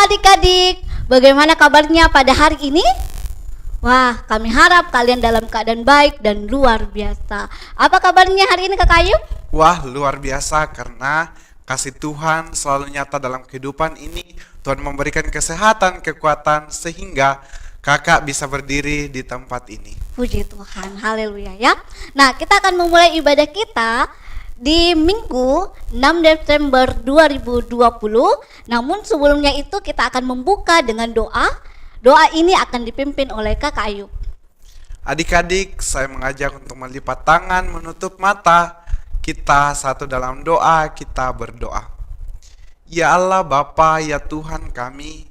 Adik-adik, bagaimana kabarnya pada hari ini? Wah, kami harap kalian dalam keadaan baik dan luar biasa. Apa kabarnya hari ini Kak Ayu? Wah, luar biasa karena kasih Tuhan selalu nyata dalam kehidupan ini. Tuhan memberikan kesehatan, kekuatan sehingga kakak bisa berdiri di tempat ini. Puji Tuhan, haleluya ya. Nah, kita akan memulai ibadah kita di Minggu 6 Desember 2020. Namun sebelumnya itu kita akan membuka dengan doa. Doa ini akan dipimpin oleh Kak Ayu. Adik-adik, saya mengajak untuk melipat tangan, menutup mata. Kita satu dalam doa, kita berdoa. Ya Allah Bapa, ya Tuhan kami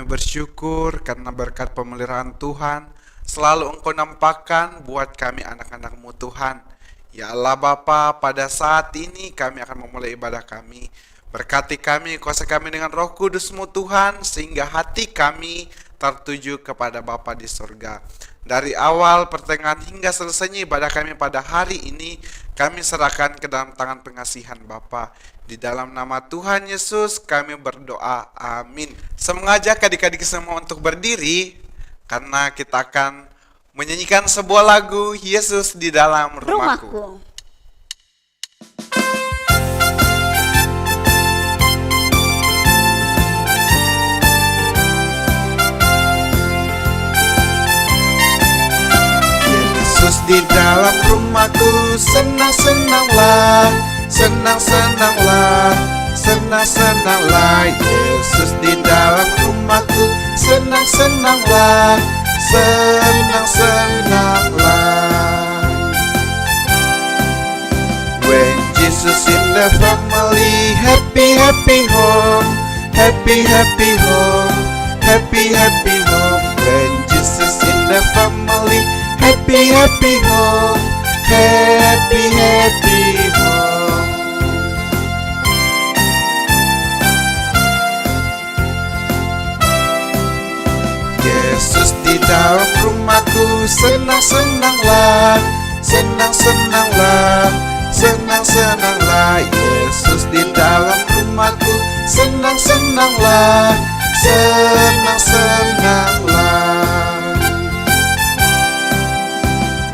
bersyukur karena berkat pemeliharaan Tuhan selalu Engkau nampakkan buat kami anak-anak-Mu Tuhan. Ya Allah Bapa, pada saat ini kami akan memulai ibadah kami. Berkati kami, kuasai kami dengan Roh Kudus-Mu Tuhan, sehingga hati kami tertuju kepada Bapa di surga. Dari awal, pertengahan hingga selesainya ibadah kami pada hari ini, kami serahkan ke dalam tangan pengasihan Bapa. Di dalam nama Tuhan Yesus kami berdoa, amin. Saya mengajak adik-adik semua untuk berdiri, karena kita akan menyanyikan sebuah lagu Yesus di dalam rumahku. Yesus di dalam rumahku, senang-senanglah, senang-senanglah, senang-senanglah. Yesus di dalam rumahku, senang-senanglah, senang-senanglah. When Jesus in the family, happy happy home, happy happy home, happy happy home. When Jesus in the family, happy happy home, happy happy home. Yesus di dalam rumahku, senang-senanglah, senang-senanglah, senang-senanglah. Yesus di dalam rumahku, senang-senanglah, senang-senanglah.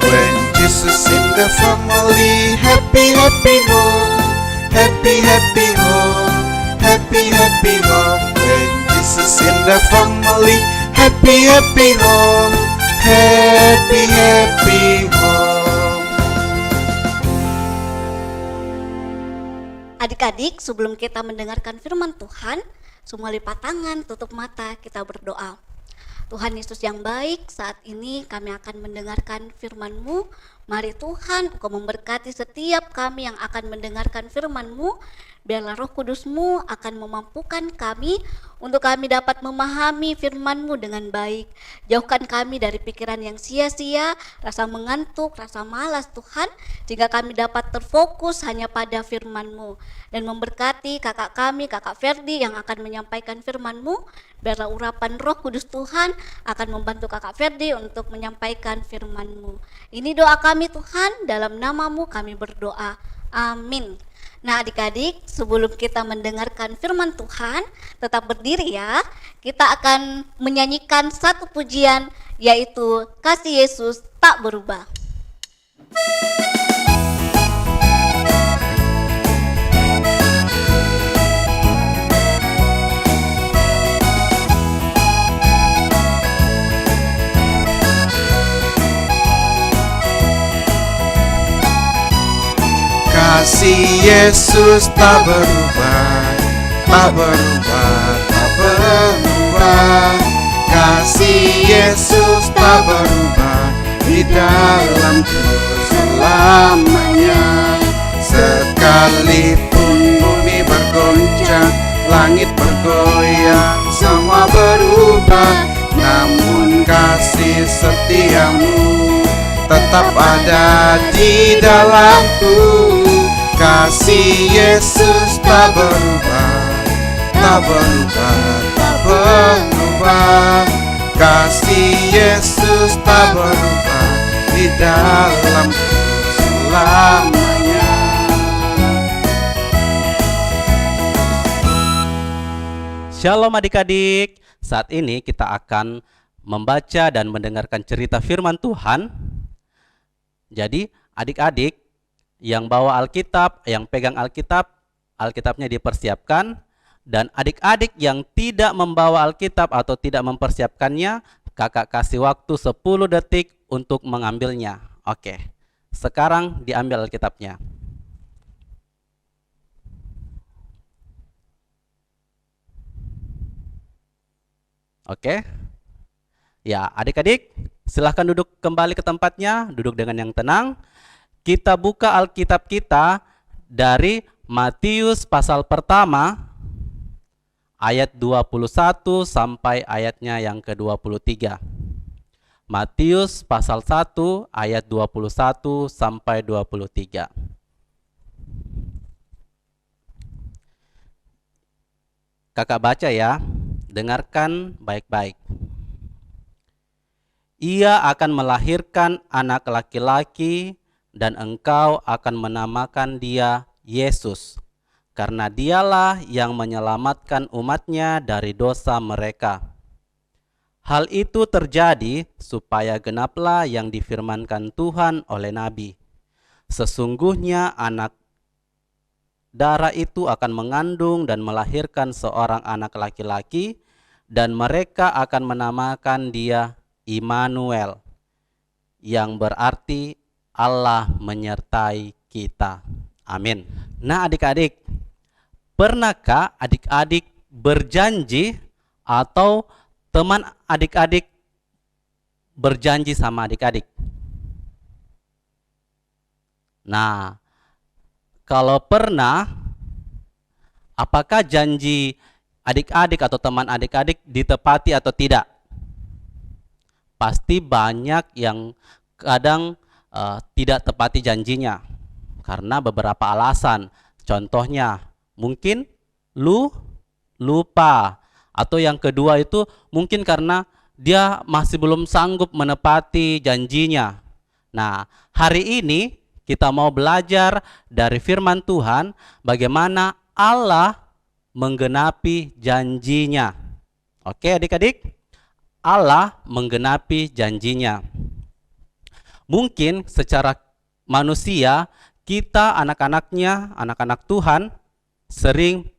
When Jesus in the family, happy happy home, happy happy home, happy happy home. When Jesus in the family, happy happy home, happy happy home. Adik-adik, sebelum kita mendengarkan firman Tuhan, semua lipat tangan, tutup mata, kita berdoa. Tuhan Yesus yang baik, saat ini kami akan mendengarkan firman-Mu. Mari Tuhan, Engkau memberkati setiap kami yang akan mendengarkan firman-Mu. Biarlah Roh Kudus-Mu akan memampukan kami untuk kami dapat memahami firman-Mu dengan baik. Jauhkan kami dari pikiran yang sia-sia, rasa mengantuk, rasa malas Tuhan, sehingga kami dapat terfokus hanya pada firman-Mu. Dan memberkati kakak kami, kakak Ferdi yang akan menyampaikan firman-Mu. Biarlah urapan Roh Kudus Tuhan akan membantu kakak Ferdi untuk menyampaikan firman-Mu. Ini doa kami Tuhan, dalam nama-Mu kami berdoa. Amin. Nah adik-adik, sebelum kita mendengarkan firman Tuhan, tetap berdiri ya. Kita akan menyanyikan satu pujian, yaitu Kasih Yesus Tak Berubah. Kasih Yesus tak berubah, tak berubah, tak berubah. Kasih Yesus tak berubah. dalamku selamanya. Sekalipun bumi bergoncang, langit bergoyang, semua berubah, namun kasih setiamu tetap ada di dalamku. Kasih Yesus tak berubah, tak berubah, tak berubah. Kasih Yesus tak berubah di dalamku selamanya. Shalom adik-adik, saat ini kita akan membaca dan mendengarkan cerita firman Tuhan. Jadi adik-adik yang bawa Alkitab, yang pegang Alkitab, Alkitabnya dipersiapkan. Dan adik-adik yang tidak membawa Alkitab atau tidak mempersiapkannya, kakak kasih waktu 10 detik untuk mengambilnya. Oke, sekarang diambil Alkitabnya. Oke, ya adik-adik silahkan duduk kembali ke tempatnya, duduk dengan yang tenang. Kita buka Alkitab kita dari Matius pasal pertama ayat 21 sampai ayatnya yang ke-23. Matius pasal 1 ayat 21 sampai 23. Kakak baca ya. Dengarkan baik-baik. Ia akan melahirkan anak laki-laki dan engkau akan menamakan dia Yesus, karena dialah yang menyelamatkan umatnya dari dosa mereka. Hal itu terjadi supaya genaplah yang difirmankan Tuhan oleh Nabi. Sesungguhnya anak darah itu akan mengandung dan melahirkan seorang anak laki-laki, dan mereka akan menamakan dia Immanuel, yang berarti Allah menyertai kita. Amin. Nah adik-adik, pernahkah adik-adik berjanji atau teman adik-adik berjanji sama adik-adik? Nah, kalau pernah, apakah janji adik-adik atau teman adik-adik ditepati atau tidak? Pasti banyak yang kadang tidak tepati janjinya karena beberapa alasan. Contohnya, mungkin lupa, atau yang kedua itu mungkin karena dia masih belum sanggup menepati janjinya. Nah, hari ini kita mau belajar dari firman Tuhan bagaimana Allah menggenapi janjinya. Oke adik-adik, Allah menggenapi janjinya. Mungkin secara manusia kita anak-anaknya, anak-anak Tuhan sering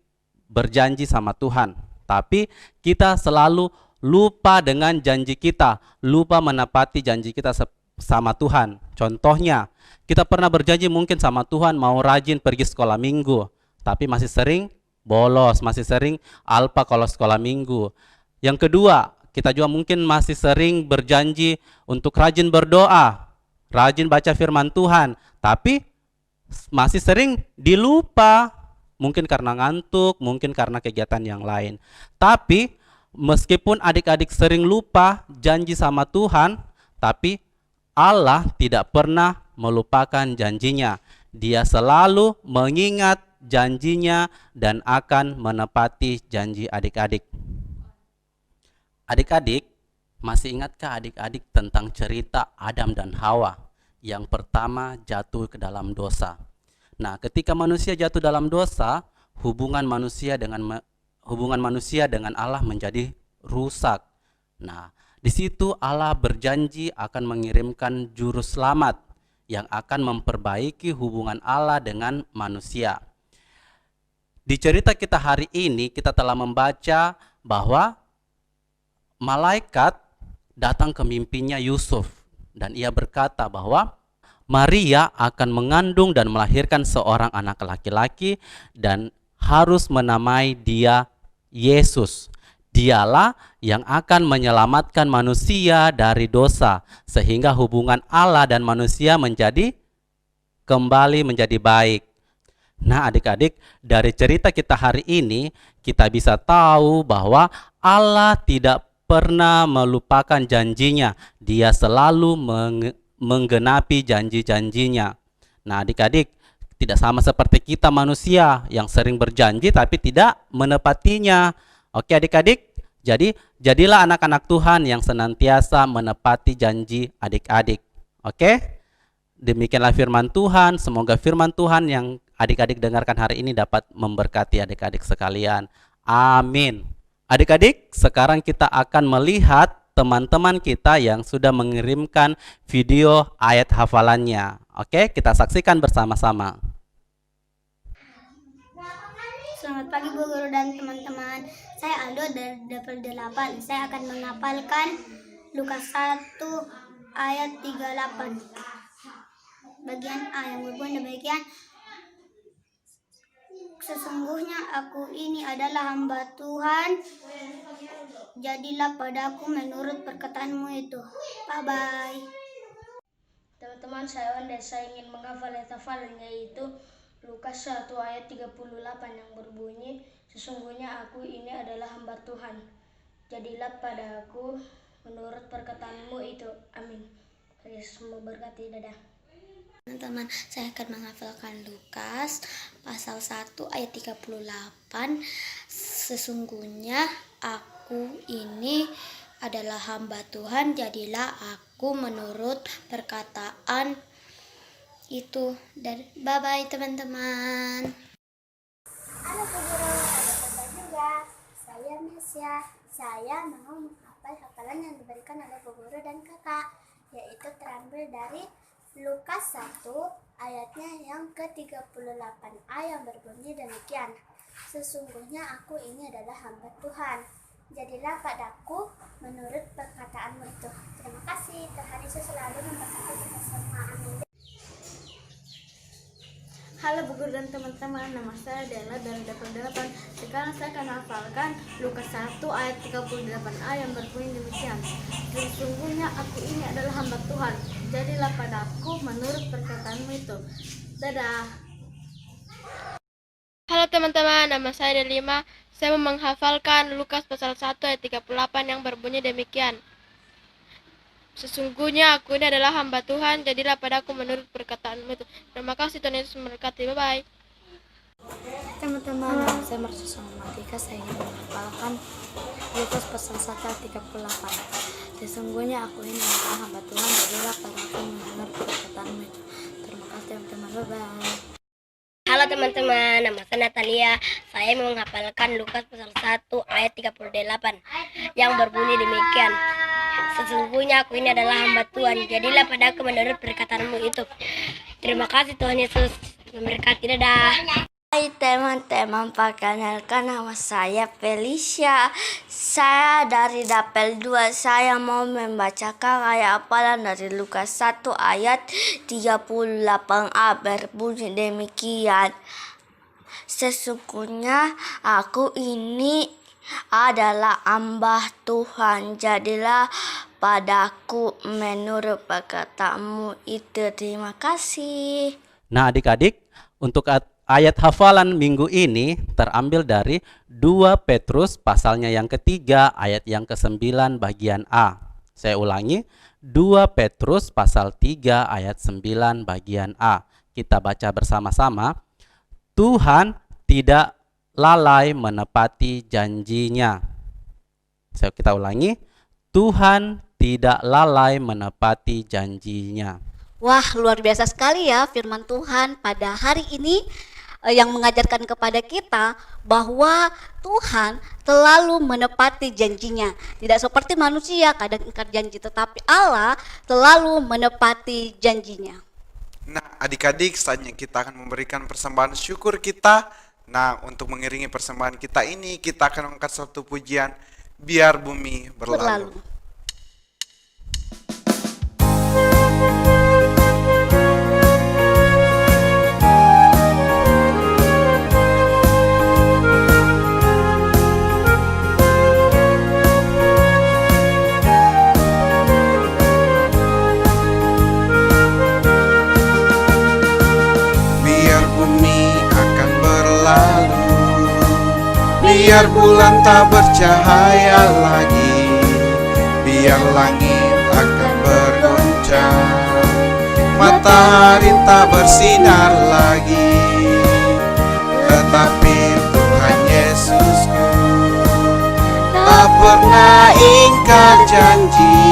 berjanji sama Tuhan, tapi kita selalu lupa dengan janji kita, lupa menepati janji kita sama Tuhan. Contohnya, kita pernah berjanji mungkin sama Tuhan mau rajin pergi sekolah minggu, tapi masih sering bolos, masih sering alpa kalau sekolah minggu. Yang kedua, kita juga mungkin masih sering berjanji untuk rajin berdoa, rajin baca firman Tuhan, tapi masih sering dilupa, mungkin karena ngantuk, mungkin karena kegiatan yang lain. Tapi meskipun adik-adik sering lupa janji sama Tuhan, tapi Allah tidak pernah melupakan janjinya. Dia selalu mengingat janjinya dan akan menepati janji adik-adik. Adik-adik, masih ingatkah adik-adik tentang cerita Adam dan Hawa? Yang pertama jatuh ke dalam dosa. Nah, ketika manusia jatuh dalam dosa, hubungan manusia dengan Allah menjadi rusak. Nah, di situ Allah berjanji akan mengirimkan juru selamat yang akan memperbaiki hubungan Allah dengan manusia. Di cerita kita hari ini kita telah membaca bahwa malaikat datang ke mimpinya Yusuf dan ia berkata bahwa Maria akan mengandung dan melahirkan seorang anak laki-laki dan harus menamai dia Yesus. Dialah yang akan menyelamatkan manusia dari dosa, sehingga hubungan Allah dan manusia kembali menjadi baik. Nah, adik-adik, dari cerita kita hari ini, kita bisa tahu bahwa Allah tidak pernah melupakan janjinya. Dia selalu menggenapi janji-janjinya. Nah, adik-adik, tidak sama seperti kita manusia yang sering berjanji tapi tidak menepatinya. Oke, adik-adik, jadilah anak-anak Tuhan yang senantiasa menepati janji adik-adik. Oke? Demikianlah firman Tuhan. Semoga firman Tuhan yang adik-adik dengarkan hari ini dapat memberkati adik-adik sekalian. Amin. Adik-adik, sekarang kita akan melihat teman-teman kita yang sudah mengirimkan video ayat hafalannya. Oke, kita saksikan bersama-sama. Selamat pagi Bu Guru dan teman-teman. Saya Aldo dari Dapel 8. Saya akan menghafalkan Lukas 1 ayat 38. Bagian A yang berbunyi demikian. Sesungguhnya aku ini adalah hamba Tuhan. Jadilah padaku menurut perkataanmu itu. Bye-bye. Teman-teman, saya Wanda. Saya ingin menghafal ayat hafalan yaitu Lukas 1 ayat 38 yang berbunyi, sesungguhnya aku ini adalah hamba Tuhan. Jadilah padaku menurut perkataanmu itu. Amin. Yesus memberkati. Dadah. Teman-teman, saya akan menghafalkan Lukas pasal 1 ayat 38. Sesungguhnya aku ini adalah hamba Tuhan, jadilah aku menurut perkataan itu. Dan bye-bye teman-teman. Halo Bu Guru, ada kabar juga. Saya Mesya. Saya mau menghafal hafalan yang diberikan oleh Bu Guru dan Kakak, yaitu terambil dari Lukas 1 ayatnya yang ke-38a yang berbunyi demikian. Sesungguhnya aku ini adalah hamba Tuhan. Jadilah padaku menurut perkataanmu itu. Terima kasih. Tuhan Yesus selalu memberkati kita semua. Amin. Halo Bu Guru dan teman-teman, nama saya Della dari Dapel 8. Sekarang saya akan hafalkan Lukas 1 ayat 38a yang berbunyi demikian. Sesungguhnya aku ini adalah hamba Tuhan, jadilah padaku menurut perkataanmu itu. Dadah. Halo teman-teman, nama saya Delima. Saya mau menghafalkan Lukas pasal 1 ayat 38 yang berbunyi demikian. Sesungguhnya aku ini adalah hamba Tuhan, jadilah padaku menurut perkataanmu itu. Terima kasih, Tuhan Yesus memberkati. Bye-bye. Teman-teman, saya Marsus Matematika. Saya ingin menghafalkan Lukas pasal 1 ayat 38. Sesungguhnya aku ini adalah hamba Tuhan, jadilah padaku menurut perkataanmu itu. Terima kasih teman-teman. Bye-bye. Halo teman-teman, nama saya Natalia. Saya mau menghafalkan Lukas pasal 1 ayat 38 yang berbunyi demikian. Sesungguhnya aku ini adalah hamba Tuhan, jadilah padaku menurut perkataanmu itu. Terima kasih Tuhan Yesus memberkati. Dadah. Hai teman-teman, perkenalkan nama saya Felicia. Saya dari Dapel 2. Saya mau membacakan ayat hafalan dari Lukas 1 ayat 38a berbunyi demikian. Sesungguhnya aku ini adalah hamba Tuhan, jadilah padaku menurut perkataanmu itu. Terima kasih. Nah, adik-adik, untuk ayat hafalan minggu ini terambil dari 2 Petrus pasalnya yang ketiga ayat yang ke-9 bagian A. Saya ulangi, 2 Petrus pasal 3 ayat 9 bagian A. Kita baca bersama-sama. Tuhan tidak lalai menepati janjinya. Kita ulangi, Tuhan tidak lalai menepati janjinya. Wah, luar biasa sekali ya firman Tuhan pada hari ini yang mengajarkan kepada kita bahwa Tuhan selalu menepati janjinya. Tidak seperti manusia kadang ingkar janji, tetapi Allah selalu menepati janjinya. Nah, adik-adik, saatnya kita akan memberikan persembahan syukur kita. Nah, untuk mengiringi persembahan kita ini, kita akan mengangkat suatu pujian, Biar Bumi Berlalu. Biar bulan tak bercahaya lagi, biar langit akan bergoncang, matahari tak bersinar lagi, tetapi Tuhan Yesusku tak pernah ingkar janji.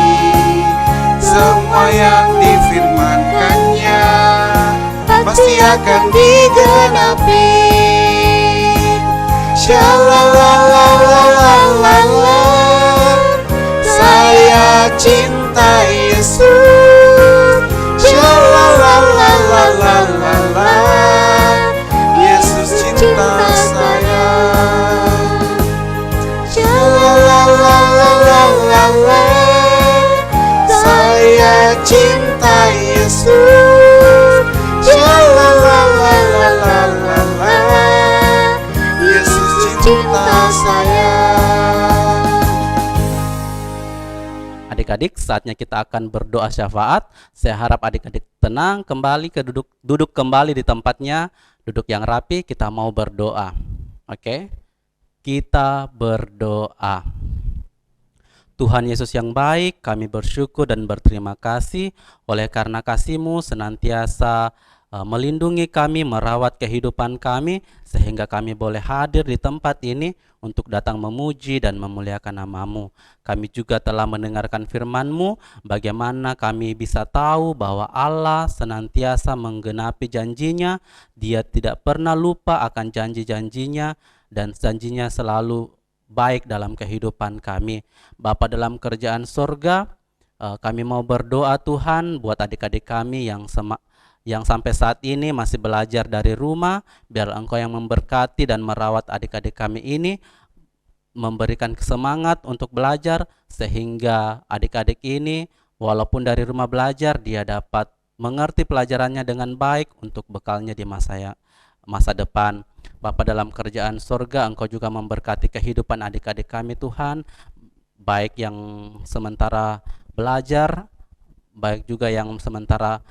Semua yang difirmankannya pasti akan digenapi. Shalalalalala, saya cinta Yesus. Shalalalalala, Yesus cinta saya. Shalalalalala, saya cinta Yesus. Shalalalalala, Yesus cinta saya. Adik-adik, saatnya kita akan berdoa syafaat. Saya harap adik-adik tenang, kembali ke duduk kembali di tempatnya, duduk yang rapi. Kita mau berdoa. Oke? Kita berdoa. Tuhan Yesus yang baik, kami bersyukur dan berterima kasih oleh karena kasih-Mu senantiasa melindungi kami, merawat kehidupan kami, sehingga kami boleh hadir di tempat ini untuk datang memuji dan memuliakan nama-Mu. Kami juga telah mendengarkan firman-Mu, bagaimana kami bisa tahu bahwa Allah senantiasa menggenapi janjinya. Dia tidak pernah lupa akan janji-janjinya, dan janjinya selalu baik dalam kehidupan kami. Bapa dalam kerajaan sorga, kami mau berdoa Tuhan buat adik-adik kami yang sampai saat ini masih belajar dari rumah. Biar Engkau yang memberkati dan merawat adik-adik kami ini, memberikan semangat untuk belajar, sehingga adik-adik ini walaupun dari rumah belajar, dia dapat mengerti pelajarannya dengan baik untuk bekalnya di masa depan. Bapa dalam kerajaan sorga, Engkau juga memberkati kehidupan adik-adik kami Tuhan, baik yang sementara belajar, baik juga yang sementara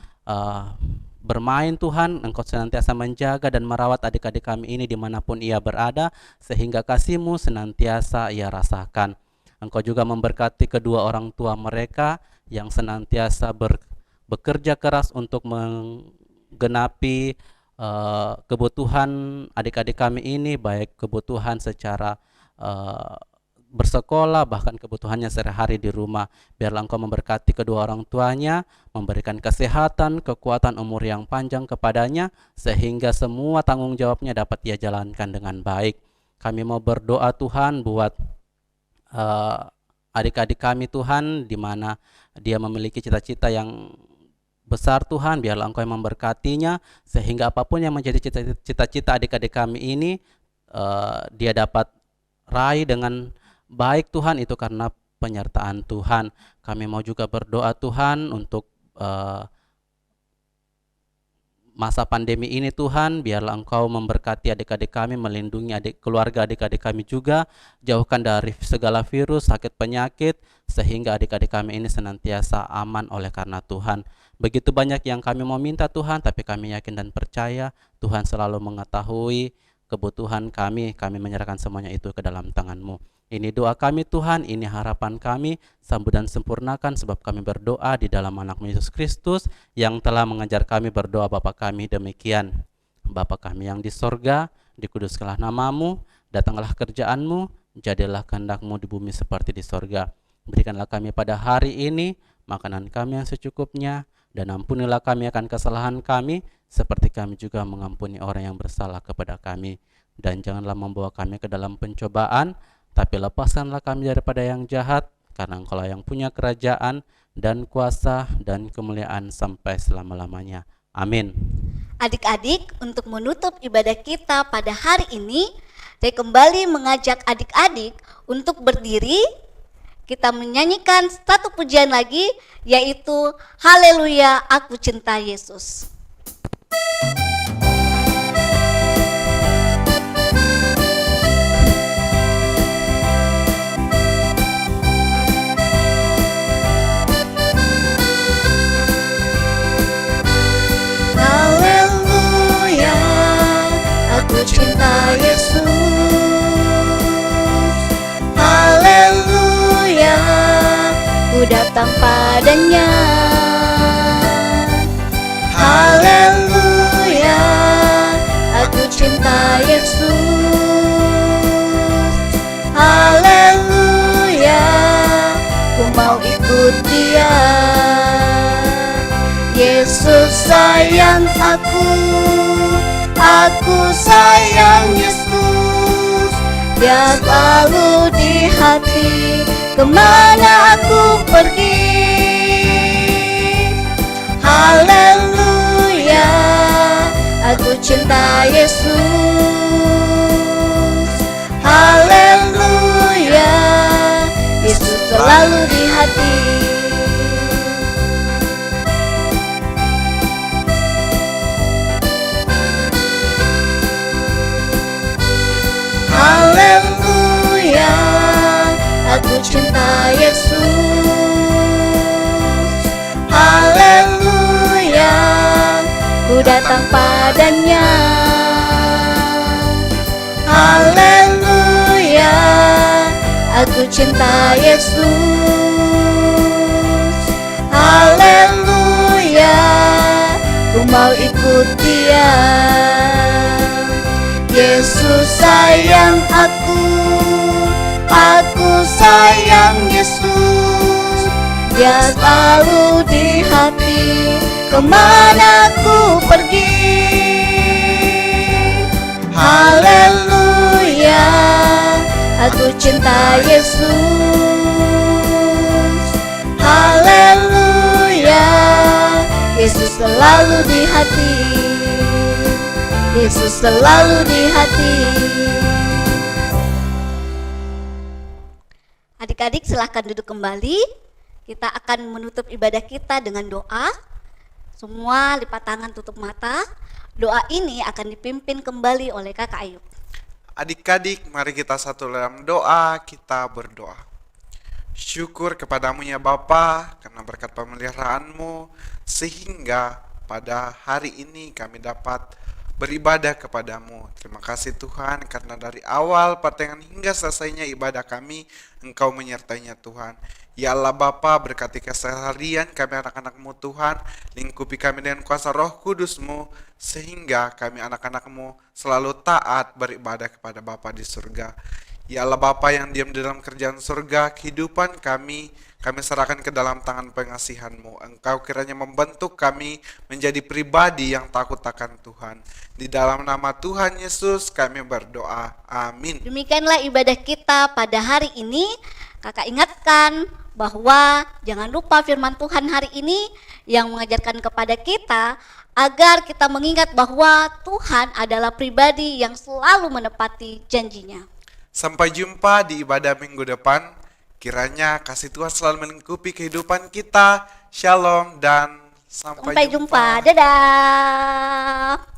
bermain Tuhan. Engkau senantiasa menjaga dan merawat adik-adik kami ini dimanapun ia berada, sehingga kasih-Mu senantiasa ia rasakan. Engkau juga memberkati kedua orang tua mereka yang senantiasa bekerja keras untuk menggenapi kebutuhan adik-adik kami ini, baik kebutuhan secara bersekolah, bahkan kebutuhannya sehari-hari di rumah. Biarlah Engkau memberkati kedua orang tuanya, memberikan kesehatan, kekuatan, umur yang panjang kepadanya, sehingga semua tanggung jawabnya dapat ia jalankan dengan baik. Kami mau berdoa Tuhan buat adik-adik kami Tuhan, di mana dia memiliki cita-cita yang besar Tuhan. Biarlah Engkau yang memberkatinya, sehingga apapun yang menjadi cita-cita adik-adik kami ini, dia dapat raih dengan baik Tuhan, itu karena penyertaan Tuhan. Kami mau juga berdoa Tuhan untuk masa pandemi ini Tuhan. Biarlah Engkau memberkati adik-adik kami, melindungi keluarga adik-adik kami juga, jauhkan dari segala virus, sakit penyakit, sehingga adik-adik kami ini senantiasa aman oleh karena Tuhan. Begitu banyak yang kami mau minta Tuhan, tapi kami yakin dan percaya Tuhan selalu mengetahui kebutuhan kami. Kami menyerahkan semuanya itu ke dalam tangan-Mu. Ini doa kami Tuhan, ini harapan kami. Sambut dan sempurnakan, sebab kami berdoa di dalam anak-Mu Yesus Kristus yang telah mengajar kami berdoa Bapa kami demikian. Bapa kami yang di sorga, dikuduskanlah nama-Mu, datanglah kerjaan-Mu, jadilah kehendak-Mu di bumi seperti di sorga. Berikanlah kami pada hari ini makanan kami yang secukupnya, dan ampunilah kami akan kesalahan kami, seperti kami juga mengampuni orang yang bersalah kepada kami. Dan janganlah membawa kami ke dalam pencobaan, tapi lepaskanlah kami daripada yang jahat, karena Engkaulah yang punya kerajaan dan kuasa dan kemuliaan sampai selama-lamanya. Amin. Adik-adik, untuk menutup ibadah kita pada hari ini, saya kembali mengajak adik-adik untuk berdiri. Kita menyanyikan satu pujian lagi, yaitu Haleluya, Aku Cinta Yesus. Haleluya, aku cinta Yesus. datang padanya. Haleluya, aku cinta Yesus. Haleluya, ku mau ikut Dia. Yesus sayang aku sayang Yesus. Dia selalu di hati, kemana aku pergi. Haleluya, aku cinta Yesus. Haleluya, Yesus selalu di hati. Haleluya, aku cinta Yesus. Haleluya, ku datang padanya. Haleluya, aku cinta Yesus. Haleluya, ku mau ikut Dia. Yesus sayang aku sayang Yesus. Dia selalu di hati, kemana ku pergi. Haleluya, aku cinta Yesus. Haleluya, Yesus selalu di hati. Yesus selalu di hati. Adik-adik silahkan duduk kembali. Kita akan menutup ibadah kita dengan doa. Semua lipat tangan, tutup mata. Doa ini akan dipimpin kembali oleh Kakak Ayub. Adik-adik, mari kita satu dalam doa, kita berdoa. Syukur kepadamu ya Bapa, karena berkat pemeliharaanmu, sehingga pada hari ini kami dapat beribadah kepadamu. Terima kasih Tuhan, karena dari awal pertengahan hingga selesainya ibadah kami, Engkau menyertainya Tuhan. Ya Allah Bapa, berkati keseharian kami anak-anak-Mu Tuhan, lingkupi kami dengan kuasa Roh Kudus-Mu, sehingga kami anak-anak-Mu selalu taat beribadah kepada Bapa di surga. Ya Allah Bapa yang diam di dalam kerjaan surga, kehidupan kami serahkan ke dalam tangan pengasihan-Mu. Engkau kiranya membentuk kami menjadi pribadi yang takut akan Tuhan. Di dalam nama Tuhan Yesus kami berdoa. Amin. Demikianlah ibadah kita pada hari ini. Kakak ingatkan bahwa jangan lupa firman Tuhan hari ini yang mengajarkan kepada kita agar kita mengingat bahwa Tuhan adalah pribadi yang selalu menepati janjinya. Sampai jumpa di ibadah minggu depan. Kiranya kasih Tuhan selalu melingkupi kehidupan kita. Shalom dan sampai jumpa. Dadah.